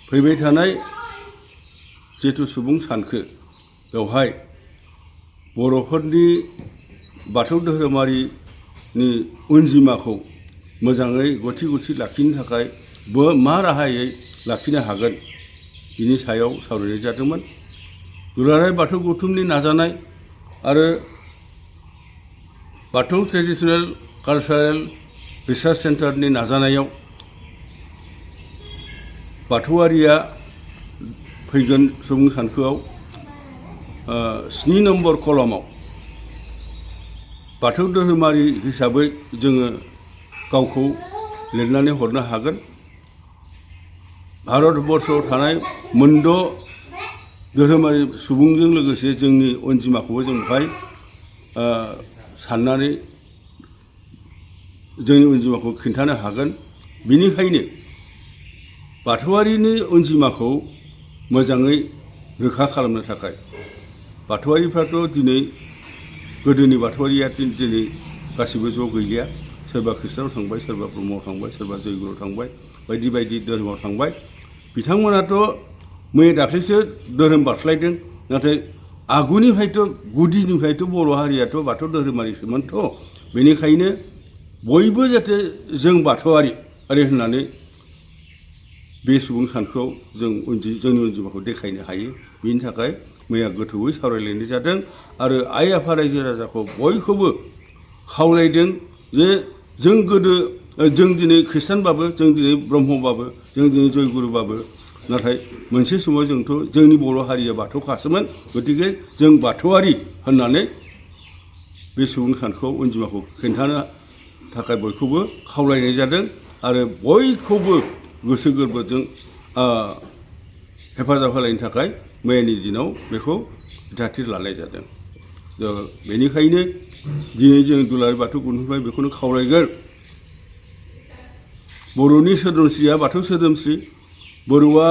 फैबाय थानाय जिथु सुबुं सानखो बेवहाय बर'फोरनि बाथौ धोरोमारिनि अनजिमाखौ मोजाङै गथि गथि लाखिनो थाखाय मा राहायै लाखिनो हागोन बिनि सायाव सावरायनाय जादोंमोन। दुलाराय बाथौ गौथुमनि नाजानाय आरो बाथौ ट्रेडिशनेल कालचारेल रिसार्च सेन्टारनि नाजानायाव बाथौआरिया फैगोन सुबुं सानखोआव 7 नम्बर कलमाव बाथौ धोरोमारि हिसाबै जोङो गावखौ लिरनानै हरनो हागोन। भारतबर्षआव थानाय मोनद' धोरोमारि सुबुंजों लोगोसे जोंनि अनजिमाखौबो जों बेवहाय साननानै जोंनि अनजिमाखौ खिन्थानो हागोन। बिनिखायनो बाथौआरिनि अनजिमाखौ मोजाङै रोखा खालामनो थाखाय बाथौआरिफ्राथ' दिनै गोदोनि बाथौआरिया दिनै गासिबो ज' गैलिया। सोरबा ख्रिस्टानाव थांबाय, सोरबा ब्रह्मआव थांबाय, सोरबा जयगुरुआव थांबाय, बायदि बायदि धोरोमाव थांबाय। बिथांमोनाथ' मैया दाख्लैसो धोरोम बारस्लायदों। नाथाय आगुनिफ्रायथ' गुदिनिफ्रायथ' बर' हारियाथ' बाथौ धोरोमारिसोमोनथ'। बेनिखायनो बयबो जाहाथे जों बाथौआरि होननानै बे सुबुं सानखोआव जोंनि अनजिमाखौ देखायनो हायो। बिनि थाखाय मैया गोथौयै सावरायलायनाय जादों आरो आइ आफा रायजो राजाखौ बयखौबो खावलायदों जे जों दिनै ख्रिस्टानबाबो, जों दिनै ब्रह्मबाबो, जों दिनै जयगुरुबाबो, नाथाय मोनसे समाव जोंथ' जोंनि बर' हारिया बाथौखासोमोन। गतिके जों बाथौआरि होननानै बे सुबुं सानखोआव अनजिमाखौ खिन्थानो थाखाय बयखौबो खावलायनाय जादों आरो बयखौबो गोसो गोरबोजों हेफाजाब होलायनो थाखाय मैयानि दिनाव बेखौ थाथिर लानाय जादों। बेनिखायनो दिनै जों दुलाराय बाथौ गौथुमनिफ्राय बेखौनो खावलायगोन, बर'नि सोदोमस्रिया बाथौ सोदोमस्रि। बर'आ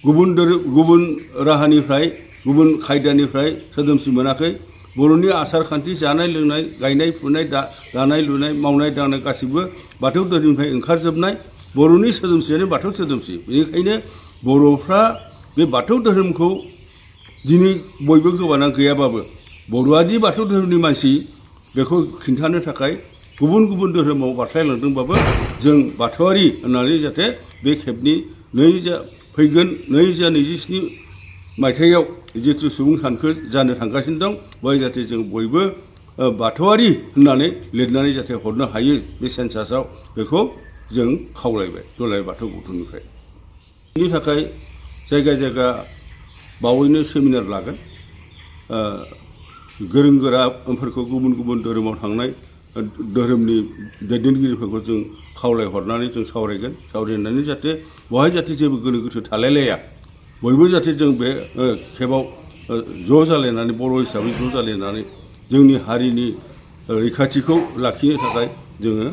गुबुन राहानिफ्राय, गुबुन खायदानिफ्राय सोदोमस्रि मोनाखै। बर'नि आसार खान्थि, जानाय लोंनाय, गायनाय फुनाय, दानाय लुनाय, मावनाय दांनाय गासिबो बाथौ धोरोमनिफ्राय ओंखारजोबनाय। बर'नि सोदोमस्रियानो बाथौ सोदोमस्रि। बेनिखायनो बर'फ्रा बे बाथौ धोरोमखौ दिनै बयबो गोबाना गैयाबाबो बर'आदि बाथौ धोरोमनि मानसि बेखौ खिन्थानो थाखाय गुबुन गुबुन धोरोमाव बारस्लायलांदोंबाबो जों बाथौआरि होननानै जाहाथे बे खेबनि फैगोन 2027 मायथाइयाव जिथु सुबुं सानखो जानो थांगासिनो दं, बेवहाय जाहाथे जों बयबो बाथौआरि होननानै लिरनानै जाहाथे हरनो हायो बे सेन्सासाव, बेखौ जों खावलायबाय दुलाराय बाथौ गौथुमनिफ्राय। बेनि थाखाय जायगा जायगा बावैनो सेमिनार लागोन। गोरों गोराफोरखौ, गुबुन गुबुन धोरोमाव थांनाय धोरोमनि दैदेनगिरिफोरखौ जों खावलायहरनानै जों सावरायगोन। सावरायनानै जाहाथे बेवहाय जाहाथे जेबो गोनो गोथो थालायलाया, बयबो जाहाथे जों बे खेबाव ज' जालायनानै, बर' हिसाबै ज' जालायनानै जोंनि हारिनि रैखाथिखौ लाखिनो थाखाय जोङो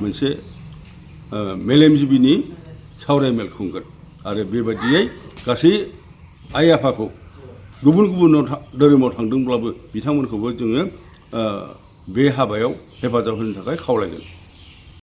मोनसे मेलेमजिबिनि सावरायमेल खुंगोन आरो बेबायदियै गासै आइ आफाखौ गुबुन गुबुन धोरोमाव थांदोंब्लाबो बिथांमोनखौबो जोङो बे हाबायाव हेफाजाब होनो थाखाय खावलायगोन।